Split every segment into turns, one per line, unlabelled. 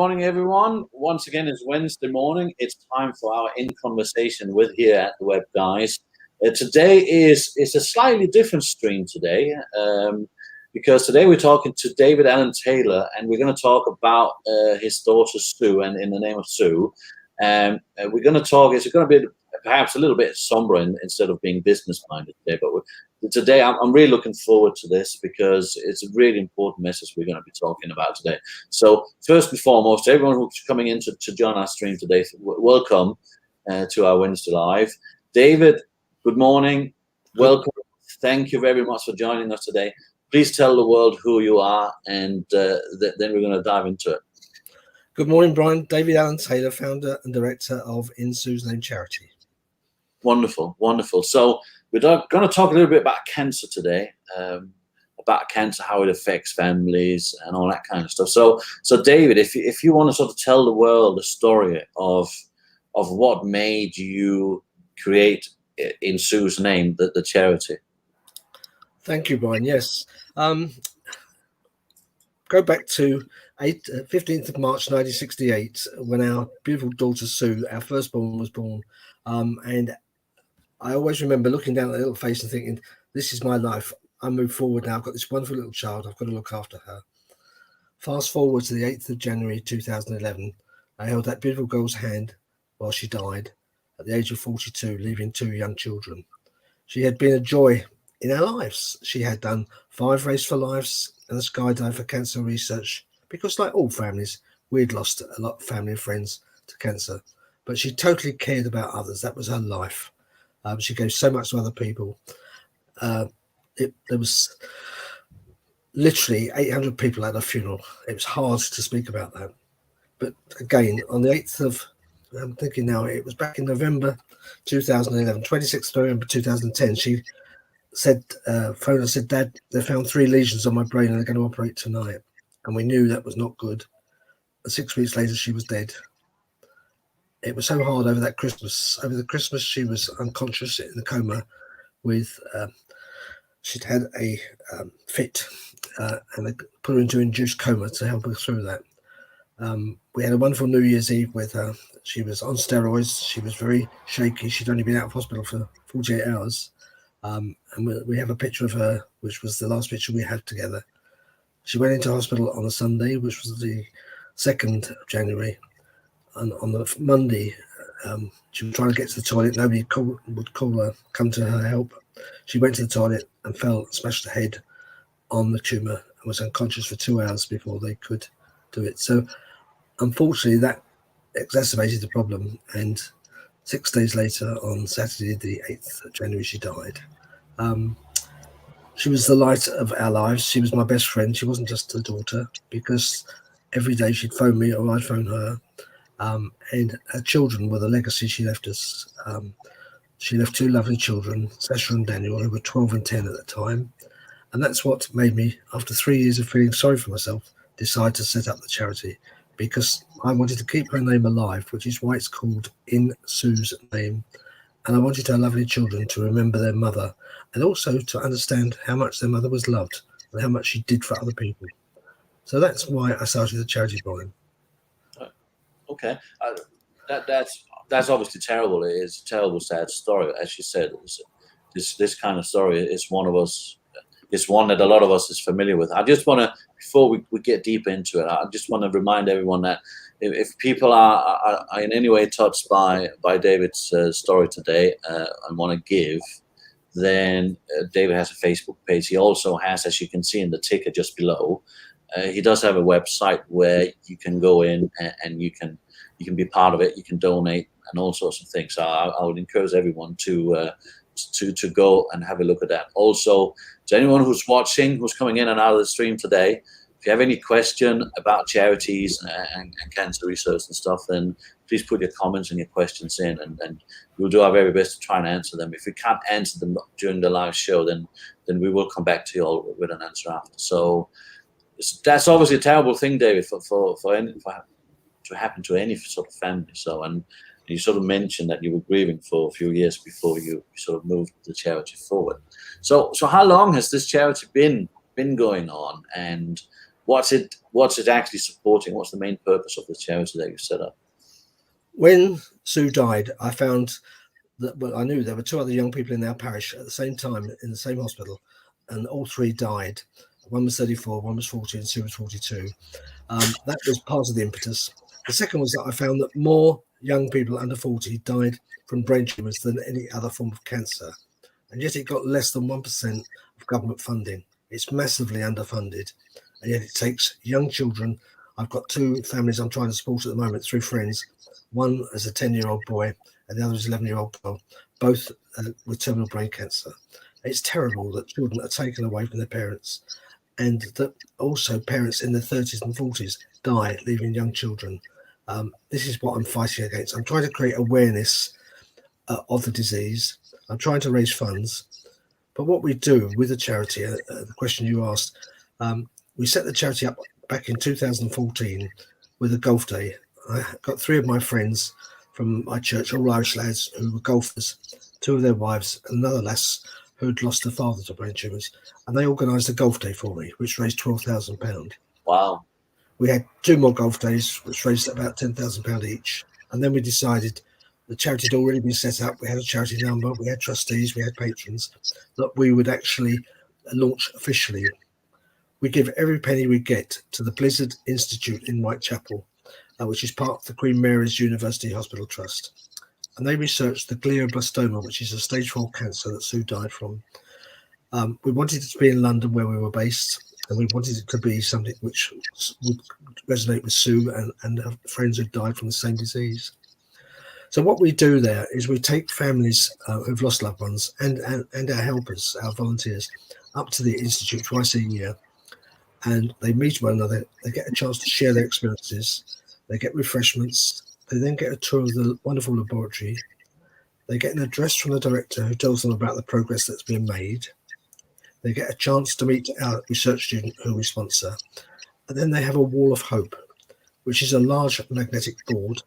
morning, everyone. Once again, it's Wednesday morning. It's time for our In Conversation with here at the Web Guys. Today is a slightly different stream today because today we're talking to David Alan Taylor, and we're going to talk about his daughter Sue, and in the name of Sue. We're going to talk. It's going to be perhaps a little bit somber instead of being business minded today, but today I'm really looking forward to this because it's a really important message we're going to be talking about today. So first and foremost, everyone who's coming in to join our stream today, welcome to our Wednesday Live. David, good morning. Welcome. Thank you very much for joining us today. Please tell the world who you are, and then we're going to dive into it.
Good morning, Brian. David Alan Taylor, founder and director of In Sue's Name Charity.
Wonderful, wonderful. So we're going to talk a little bit about cancer today, about cancer, how it affects families and all that kind of stuff. So David, if you want to sort of tell the world the story of what made you create In Sue's Name, the charity.
Thank you, Brian. Yes. Go back to 15th of March 1968, when our beautiful daughter Sue, our firstborn, was born. And I always remember looking down at her little face and thinking, this is my life. I move forward now. I've got this wonderful little child. I've got to look after her. Fast forward to the 8th of January 2011. I held that beautiful girl's hand while she died at the age of 42, leaving 2 young children. She had been a joy in our lives. She had done 5 Race for Lives and a skydive for cancer research, because like all families, we'd lost a lot of family and friends to cancer. But she totally cared about others. That was her life. She gave so much to other people. There was literally 800 people at her funeral. It was hard to speak about that. But again, on the 8th of, I'm thinking now, it was back in November 2011, 26th November 2010, she said, phoned and said, Dad, they found 3 lesions on my brain and they're going to operate tonight. And we knew that was not good. 6 weeks later, she was dead. It was so hard over that Christmas. Over the Christmas, she was unconscious in a coma with, she'd had a fit and they put her into induced coma to help her through that. We had a wonderful New Year's Eve with her. She was on steroids. She was very shaky. She'd only been out of hospital for 48 hours. And we have a picture of her, which was the last picture we had together. She went into hospital on a Sunday, which was the 2nd of January. And on the Monday, she was trying to get to the toilet. Nobody would call her, come to her help. She went to the toilet and fell, smashed her head on the tumour, and was unconscious for 2 hours before they could do it. So, unfortunately, that exacerbated the problem. And 6 days later, on Saturday, the 8th of January, she died. She was the light of our lives. She was my best friend. She wasn't just a daughter, because every day she'd phone me or I'd phone her. And her children were the legacy she left us. She left 2 lovely children, Sasha and Daniel, who were 12 and 10 at the time. And that's what made me, after 3 years of feeling sorry for myself, decide to set up the charity, because I wanted to keep her name alive, which is why it's called In Sue's Name. And I wanted her lovely children to remember their mother, and also to understand how much their mother was loved and how much she did for other people. So that's why I started the charity, Brian.
Okay, that's obviously terrible. It's a terrible, sad story. As you said, this kind of story is one that a lot of us is familiar with. I just want to, before we get deeper into it, I just want to remind everyone that if people are in any way touched by David's story today and want to give, then David has a Facebook page. He also has, as you can see in the ticker just below, he does have a website where you can go in and you can be part of it. You can donate and all sorts of things. So I would encourage everyone to go and have a look at that. Also, to anyone who's watching, who's coming in and out of the stream today, if you have any question about charities and cancer research and stuff, then please put your comments and your questions in, and we'll do our very best to try and answer them. If we can't answer them during the live show, then we will come back to you all with an answer after. So that's obviously a terrible thing, David, for to happen to any sort of family. So, and you sort of mentioned that you were grieving for a few years before you sort of moved the charity forward. So how long has this charity been going on, and what's it actually supporting? What's the main purpose of the charity that you set up?
When Sue died, I found that, well, I knew there were 2 other young people in our parish at the same time in the same hospital, and all 3 died. One was 34, one was 40, and Sue was 42. That was part of the impetus. The second was that I found that more young people under 40 died from brain tumours than any other form of cancer, and yet it got less than 1% of government funding. It's massively underfunded, and yet it takes young children. I've got 2 families I'm trying to support at the moment through friends. One is a 10-year-old boy, and the other is an 11-year-old girl, both with terminal brain cancer. It's terrible that children are taken away from their parents, and that also parents in their 30s and 40s die, leaving young children. This is what I'm fighting against. I'm trying to create awareness of the disease. I'm trying to raise funds. But what we do with the charity, the question you asked, we set the charity up back in 2014 with a golf day. I got 3 of my friends from my church, all Irish lads who were golfers, 2 of their wives, and another lass who'd lost her father to brain tumours, and they organised a golf day for me, which raised £12,000.
Wow.
We had 2 more golf days, which raised about £10,000 each, and then we decided the charity had already been set up. We had a charity number, we had trustees, we had patrons, that we would actually launch officially. We give every penny we get to the Blizzard Institute in Whitechapel, which is part of the Queen Mary's University Hospital Trust. And they researched the glioblastoma, which is a stage 4 cancer that Sue died from. We wanted it to be in London, where we were based, and we wanted it to be something which would resonate with Sue and her friends who died from the same disease. So what we do there is we take families who've lost loved ones and our helpers, our volunteers, up to the Institute twice a year, and they meet one another. They get a chance to share their experiences. They get refreshments. They then get a tour of the wonderful laboratory. They get an address from the director who tells them about the progress that's been made. They get a chance to meet our research student who we sponsor. And then they have a wall of hope, which is a large magnetic board.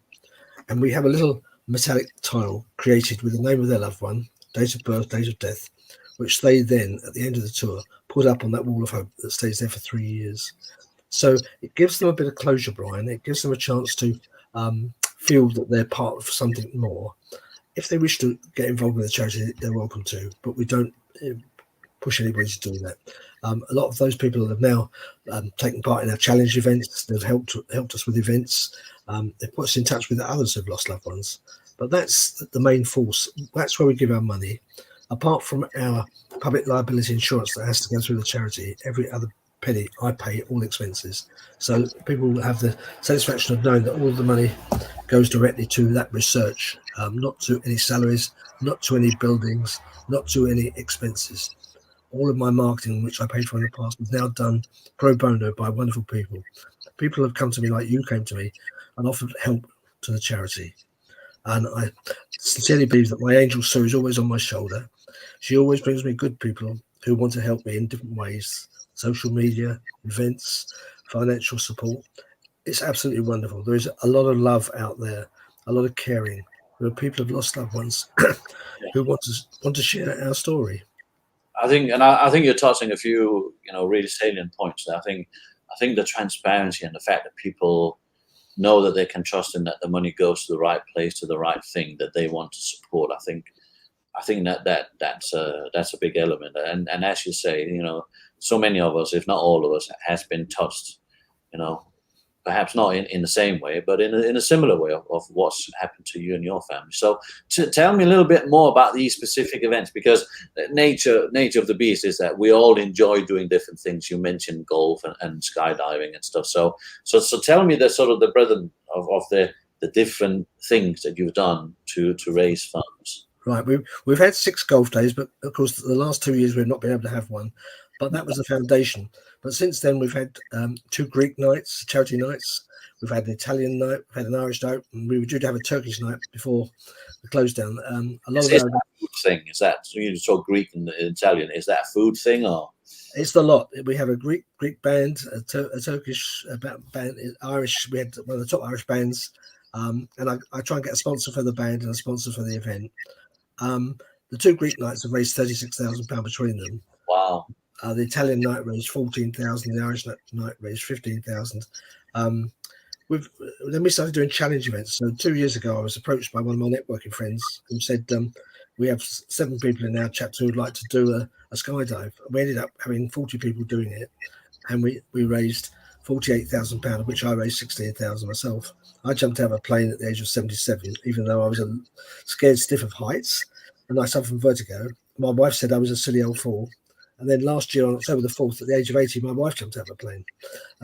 And we have a little metallic tile created with the name of their loved one, date of birth, date of death, which they then, at the end of the tour, put up on that wall of hope that stays there for 3 years. So it gives them a bit of closure, Brian. It gives them a chance to feel that they're part of something more. If they wish to get involved with the charity, they're welcome to, but we don't push anybody to do that. A lot of those people have now taken part in our challenge events. They've helped us with events. They've put us in touch with others who've lost loved ones. But that's the main force. That's where we give our money. Apart from our public liability insurance that has to go through the charity, every other penny I pay all expenses. So people will have the satisfaction of knowing that all of the money goes directly to that research, not to any salaries, not to any buildings, not to any expenses. All of my marketing, which I paid for in the past, is now done pro bono by wonderful people. People have come to me like you came to me and offered help to the charity. And I sincerely believe that my angel Sue is always on my shoulder. She always brings me good people who want to help me in different ways. Social media, events, financial support. It's absolutely wonderful. There is a lot of love out there, a lot of caring. There are people who've lost loved ones who want to share our story.
I think you're touching a few, really salient points. I think the transparency and the fact that people know that they can trust in that the money goes to the right place, to the right thing that they want to support. I think that's a big element. And as you say, so many of us, if not all of us, has been touched, perhaps not in the same way, but in a similar way of what's happened to you and your family. So tell me a little bit more about these specific events, because nature of the beast is that we all enjoy doing different things. You mentioned golf and skydiving and stuff. So tell me the sort of the breadth of the different things that you've done to raise funds.
Right, we've had 6 golf days, but of course the last 2 years we've not been able to have one. But that was the foundation. But since then, we've had 2 Greek nights, charity nights. We've had an Italian night, we've had an Irish night, and we were due to have a Turkish night before the close down. A lot
Is that a food thing? Is that, so you talk Greek and Italian? Is that a food thing, or?
It's the lot. We have a Greek band, a Turkish band, Irish. We had one of the top Irish bands, and I try and get a sponsor for the band and a sponsor for the event. The 2 Greek nights have raised £36,000 between them.
Wow.
The Italian night raised 14,000. The Irish night raised 15,000. Then we started doing challenge events. So 2 years ago, I was approached by one of my networking friends who said, we have 7 people in our chat who would like to do a skydive. We ended up having 40 people doing it, and we raised £48,000, of which I raised 16,000 myself. I jumped out of a plane at the age of 77, even though I was a scared stiff of heights and I suffered from vertigo. My wife said I was a silly old fool. And then last year on October the 4th, at the age of 80, my wife jumped out of a plane.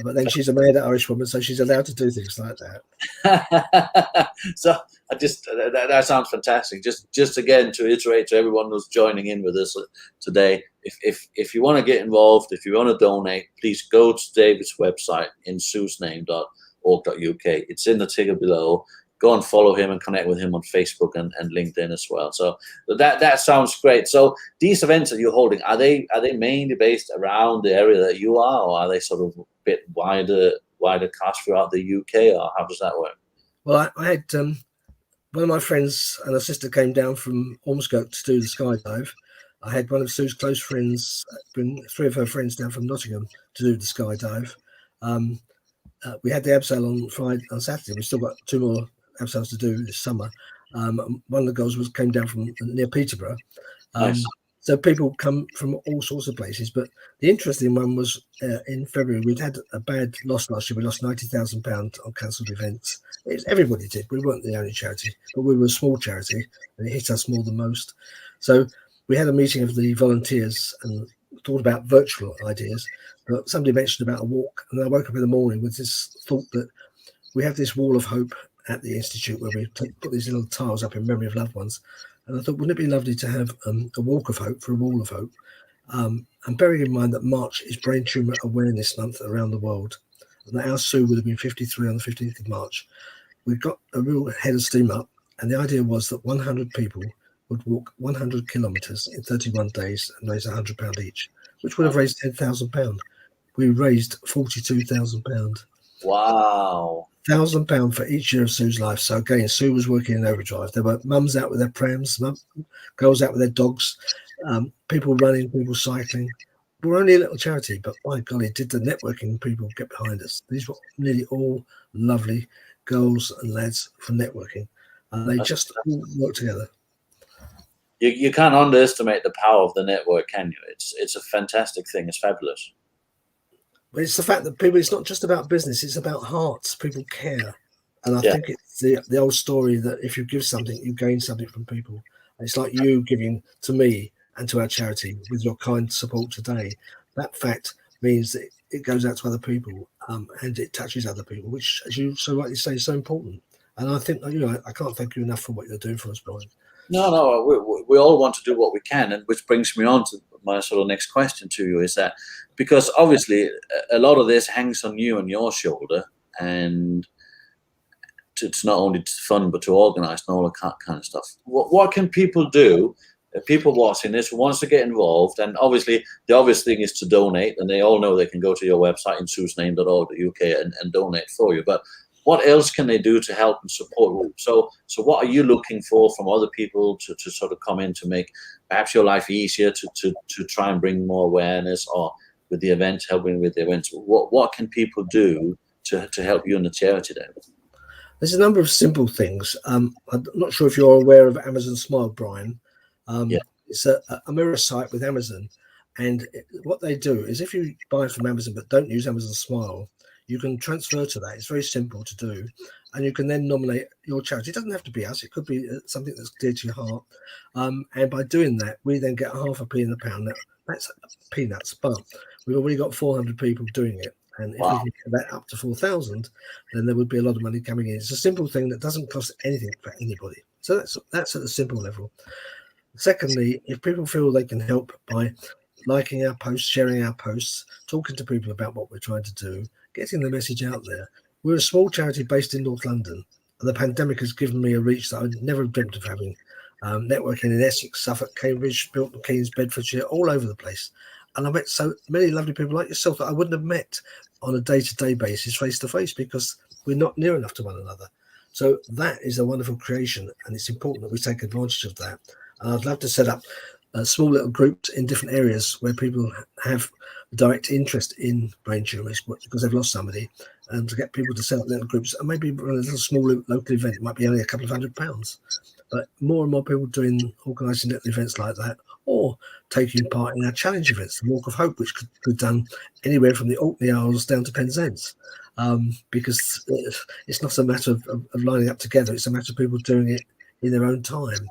But then she's a mad Irish woman, so she's allowed to do things like
that. So I just that sounds fantastic. Just again to iterate to everyone who's joining in with us today, if you want to get involved, if you want to donate, please go to David's website in suesnname.org.uk. It's in the ticker below. Go and follow him and connect with him on Facebook and LinkedIn as well. So that sounds great. So these events that you're holding, are they mainly based around the area that you are, or are they sort of a bit wider cast throughout the UK, or how does that work?
Well, I had one of my friends and her sister came down from Ormskirk to do the skydive. I had one of Sue's close friends bring 3 of her friends down from Nottingham to do the skydive. We had the abseil on Saturday. We've still got 2 more abseils to do this summer. One of the girls came down from near Peterborough.
Nice.
So people come from all sorts of places. But the interesting one was in February. We'd had a bad loss last year. We lost £90,000 on cancelled events. Everybody did. We weren't the only charity, but we were a small charity, and it hit us more than most. So we had a meeting of the volunteers and thought about virtual ideas. But somebody mentioned about a walk, and I woke up in the morning with this thought that we have this wall of hope at the Institute where we put these little tiles up in memory of loved ones. And I thought, wouldn't it be lovely to have a walk of hope for a wall of hope? And bearing in mind that March is Brain Tumour Awareness Month around the world, and that our Sue would have been 53 on the 15th of March, we got a real head of steam up. And the idea was that 100 people would walk 100 kilometres in 31 days and raise £100 each, which would have raised £10,000. We raised £42,000.
Wow.
£1,000 for each year of Sue's life. So again, Sue was working in overdrive. There were mums out with their prams, girls out with their dogs, people running, people cycling. We're only a little charity, but by golly, did the networking people get behind us. These were nearly all lovely girls and lads from networking. And they just all worked together.
You can't underestimate the power of the network, can you? It's a fantastic thing. It's fabulous.
But it's the fact that people, it's not just about business, it's about hearts. People care. And I think it's the old story that if you give something, you gain something from people. And it's like you giving to me and to our charity with your kind support today. That fact means that it goes out to other people and it touches other people, which, as you so rightly say, is so important. And I think, I can't thank you enough for what you're doing for us, Brian.
No, we all want to do what we can, and which brings me on to my sort of next question to you is that, because obviously a lot of this hangs on you and your shoulder, and it's not only to fund but to organise and all that kind of stuff. What can people do? People watching this who wants to get involved, and obviously the obvious thing is to donate, and they all know they can go to your website in suesname.org.uk and donate for you. But what else can they do to help and support you? So what are you looking for from other people to sort of come in to make perhaps your life easier, to try and bring more awareness, or with the event, helping with the events? What can people do to help you and the charity then?
There's a number of simple things. I'm not sure if you're aware of Amazon Smile, Brian. It's a mirror site with Amazon. And what they do is if you buy from Amazon but don't use Amazon Smile, you can transfer to that. It's very simple to do. And you can then nominate your charity. It doesn't have to be us. It could be something that's dear to your heart. And by doing that, we then get half a p in the pound. Now, that's peanuts, but we've already got 400 people doing it. And if we can get that up to 4,000, then there would be a lot of money coming in. It's a simple thing that doesn't cost anything for anybody. So that's at a simple level. Secondly, if people feel they can help by liking our posts, sharing our posts, talking to people about what we're trying to do, getting the message out there. We're a small charity based in North London, and the pandemic has given me a reach that I'd never dreamt of having. Networking in Essex, Suffolk, Cambridge, Milton Keynes, Bedfordshire, all over the place. And I met so many lovely people like yourself that I wouldn't have met on a day-to-day basis, face-to-face, because we're not near enough to one another. So that is a wonderful creation, and it's important that we take advantage of that. And I'd love to set up small little groups in different areas where people have direct interest in brain tumours because they've lost somebody, and to get people to set up little groups and maybe run a little small local event. It might be only a couple of £100, but more and more people organising little events like that, or taking part in our challenge events, the Walk of Hope, which could be done anywhere from the Orkney Isles down to Penzance, because it's not a matter of lining up together, it's a matter of people doing it in their own time.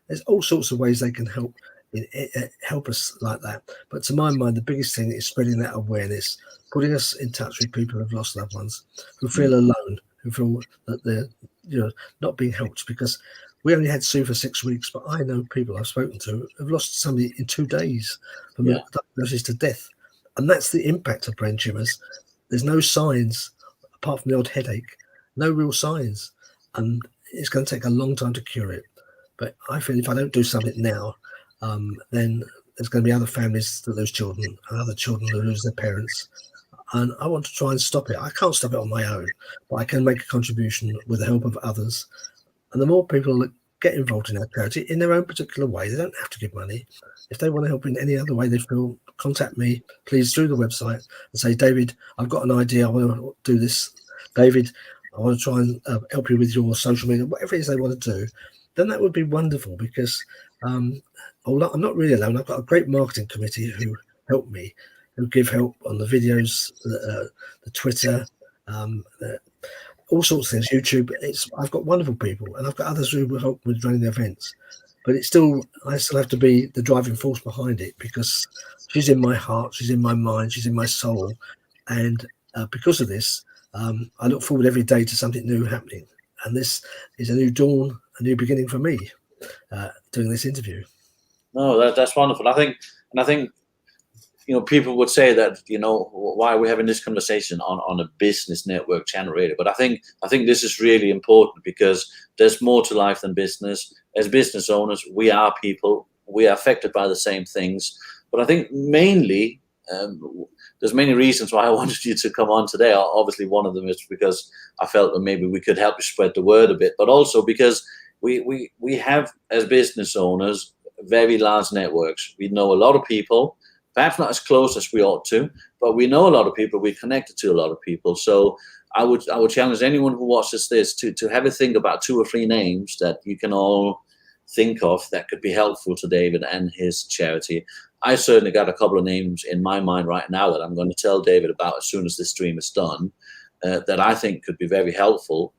There's all sorts of ways they can help us like that. But to my mind, the biggest thing is spreading that awareness, putting us in touch with people who've lost loved ones, who feel alone, who feel that they're not being helped. Because we only had Sue for 6 weeks, but I know people I've spoken to have lost somebody in 2 days from diagnosis to death. And that's the impact of brain tumours. There's no signs, apart from the odd headache, no real signs. And it's going to take a long time to cure it. But I feel if I don't do something now, then there's going to be other families that lose children and other children that lose their parents. And I want to try and stop it. I can't stop it on my own, but I can make a contribution with the help of others. And the more people that get involved in our charity in their own particular way, they don't have to give money. If they want to help in any other way they feel, contact me, please, through the website and say, David, I've got an idea. I want to do this. David, I want to try and help you with your social media, whatever it is they want to do. Then that would be wonderful, because I'm not really alone. I've got a great marketing committee who help me, who give help on the videos, the Twitter, all sorts of things, YouTube. I've got wonderful people, and I've got others who will help with running the events. But I still have to be the driving force behind it, because she's in my heart, she's in my mind, she's in my soul. And because of this, I look forward every day to something new happening. And this is a new dawn, a new beginning for me, doing this interview.
No, that's wonderful. I think people would say that, why are we having this conversation on a business network channel radio? But I think this is really important, because there's more to life than business. As business owners, we are people. We are affected by the same things. But I think mainly, there's many reasons why I wanted you to come on today. Obviously, one of them is because I felt that maybe we could help you spread the word a bit, but also because we have, as business owners, very large networks. We know a lot of people, perhaps not as close as we ought to, but we know a lot of people. We're connected to a lot of people. So I would challenge anyone who watches this to have a think about 2 or 3 names that you can all think of that could be helpful to David and his charity. I certainly got a couple of names in my mind right now that I'm going to tell David about as soon as this stream is done, that I think could be very helpful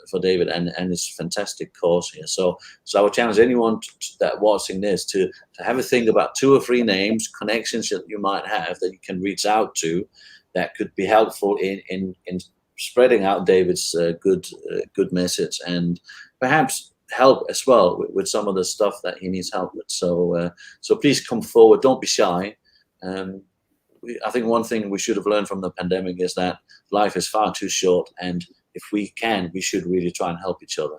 for David and his fantastic cause here. So I would challenge anyone that watching this to have a think about 2 or 3 names, connections that you might have that you can reach out to that could be helpful in spreading out David's good message, and perhaps help as well with some of the stuff that he needs help with. So please come forward. Don't be shy. I think one thing we should have learned from the pandemic is that life is far too short, and if we can, we should really try and help each other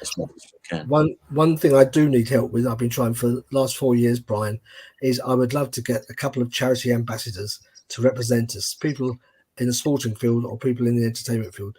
as much as we can.
One thing I do need help with, I've been trying for the last 4 years, Brian, is I would love to get a couple of charity ambassadors to represent us, people in the sporting field or people in the entertainment field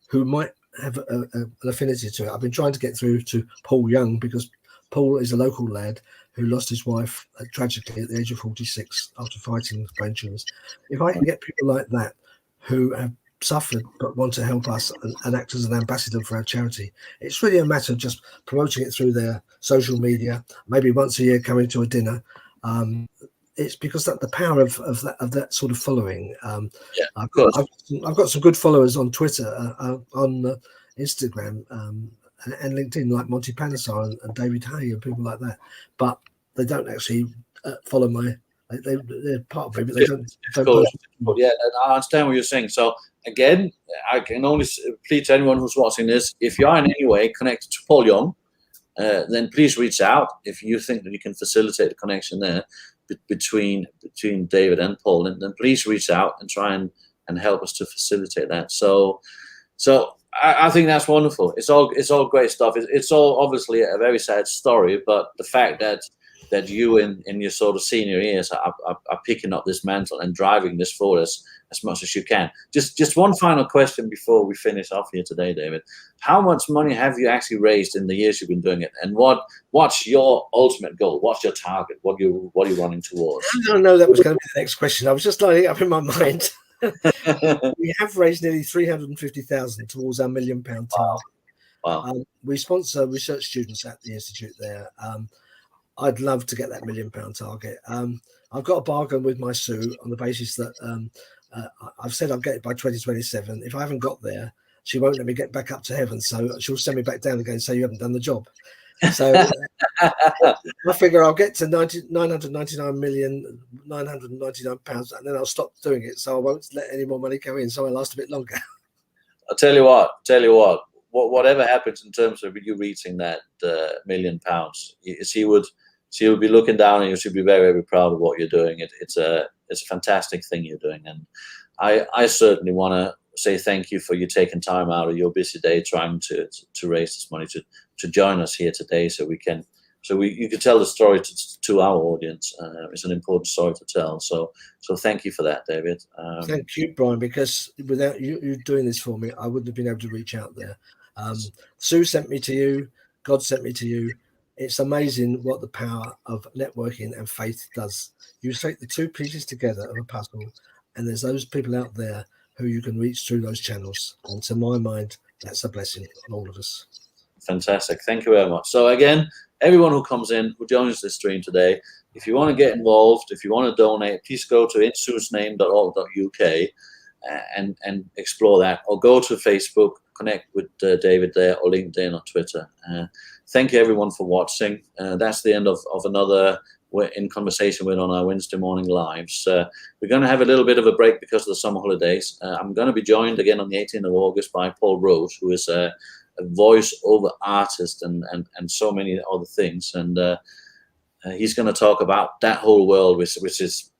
who might have an affinity to it. I've been trying to get through to Paul Young, because Paul is a local lad who lost his wife tragically at the age of 46 after fighting brain tumours. If I can get people like that who have suffered but want to help us and act as an ambassador for our charity, it's really a matter of just promoting it through their social media, maybe once a year coming to a dinner. It's because that the power of that sort of following.
Of course.
I've got some good followers on Twitter, on Instagram, and LinkedIn, like Monty Panesar and David Hay and people like that. But they don't actually follow my. They're part of it, but they don't post.
Yeah, I understand what you're saying. So again, I can only plead to anyone who's watching this: if you are in any way connected to Paul Young, then please reach out. If you think that you can facilitate the connection there between David and Paul, and then please reach out and try and help us to facilitate that. So I think that's wonderful. It's all great stuff. It's all obviously a very sad story, but the fact that that you in your sort of senior years are picking up this mantle and driving this forward as much as you can. Just one final question before we finish off here today, David. How much money have you actually raised in the years you've been doing it? And what's your ultimate goal? What's your target? What are you running towards?
I don't know that was going to be the next question. I was just lining it up in my mind. We have raised nearly 350,000 towards our £1 million target.
Wow.
We sponsor research students at the institute there. I'd love to get that £1 million target. I've got a bargain with my Sue on the basis that I've said I'll get it by 2027. If I haven't got there, she won't let me get back up to heaven. So she'll send me back down again and say you haven't done the job. So I figure I'll get to 999,999 pounds, and then I'll stop doing it. So I won't let any more money go in. So I'll last a bit longer.
I'll tell you what. Whatever happens in terms of you reaching that £1 million, she would be looking down, and you should be very, very proud of what you're doing. It's a fantastic thing you're doing, and I certainly want to say thank you for you taking time out of your busy day trying to raise this money to join us here today, so you can tell the story to our audience. It's an important story to tell. So thank you for that, David.
Thank you, Brian, because without you doing this for me, I wouldn't have been able to reach out there. Sue sent me to you. God sent me to you. It's amazing what the power of networking and faith does. You take the two pieces together of a puzzle, and there's those people out there who you can reach through those channels. And to my mind, that's a blessing on all of us.
Fantastic. Thank you very much. So again, everyone who comes in, who joins this stream today, if you want to get involved, if you want to donate, please go to insuesname.org.uk and explore that, or go to Facebook, connect with David there, or LinkedIn or Twitter. Thank you everyone for watching. That's the end of another We're in conversation with on our Wednesday morning lives. We're going to have a little bit of a break because of the summer holidays. I'm going to be joined again on the 18th of August by Paul Rose, who is a voice-over artist and so many other things. And he's going to talk about that whole world, which is,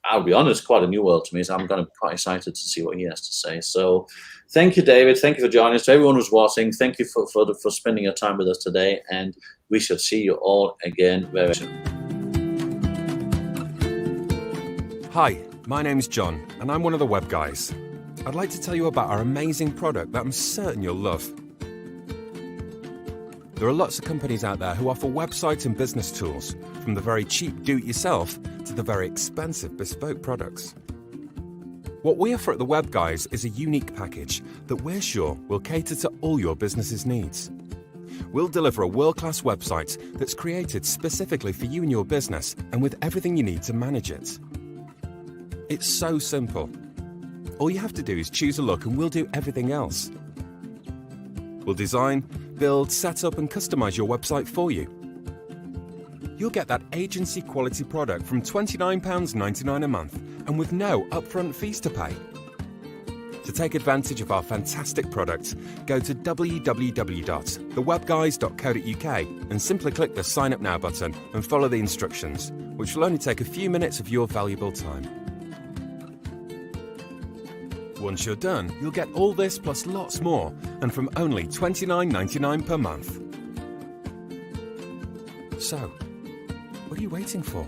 I'll be honest, quite a new world to me. So I'm going to be quite excited to see what he has to say. So thank you, David. Thank you for joining us. To everyone who's watching, thank you for spending your time with us today. And we shall see you all again very soon.
Hi, my name's John, and I'm one of the web guys. I'd like to tell you about our amazing product that I'm certain you'll love. There are lots of companies out there who offer website and business tools, from the very cheap do-it-yourself to the very expensive bespoke products. What we offer at the Web Guys is a unique package that we're sure will cater to all your business's needs. We'll deliver a world-class website that's created specifically for you and your business, and with everything you need to manage it. It's so simple. All you have to do is choose a look and we'll do everything else. We'll design, build, set up and customize your website for you. You'll get that agency quality product from £29.99 a month and with no upfront fees to pay. To take advantage of our fantastic product, go to www.thewebguys.co.uk and simply click the Sign Up Now button and follow the instructions, which will only take a few minutes of your valuable time. Once you're done, you'll get all this plus lots more, and from only £29.99 per month. So, what are you waiting for?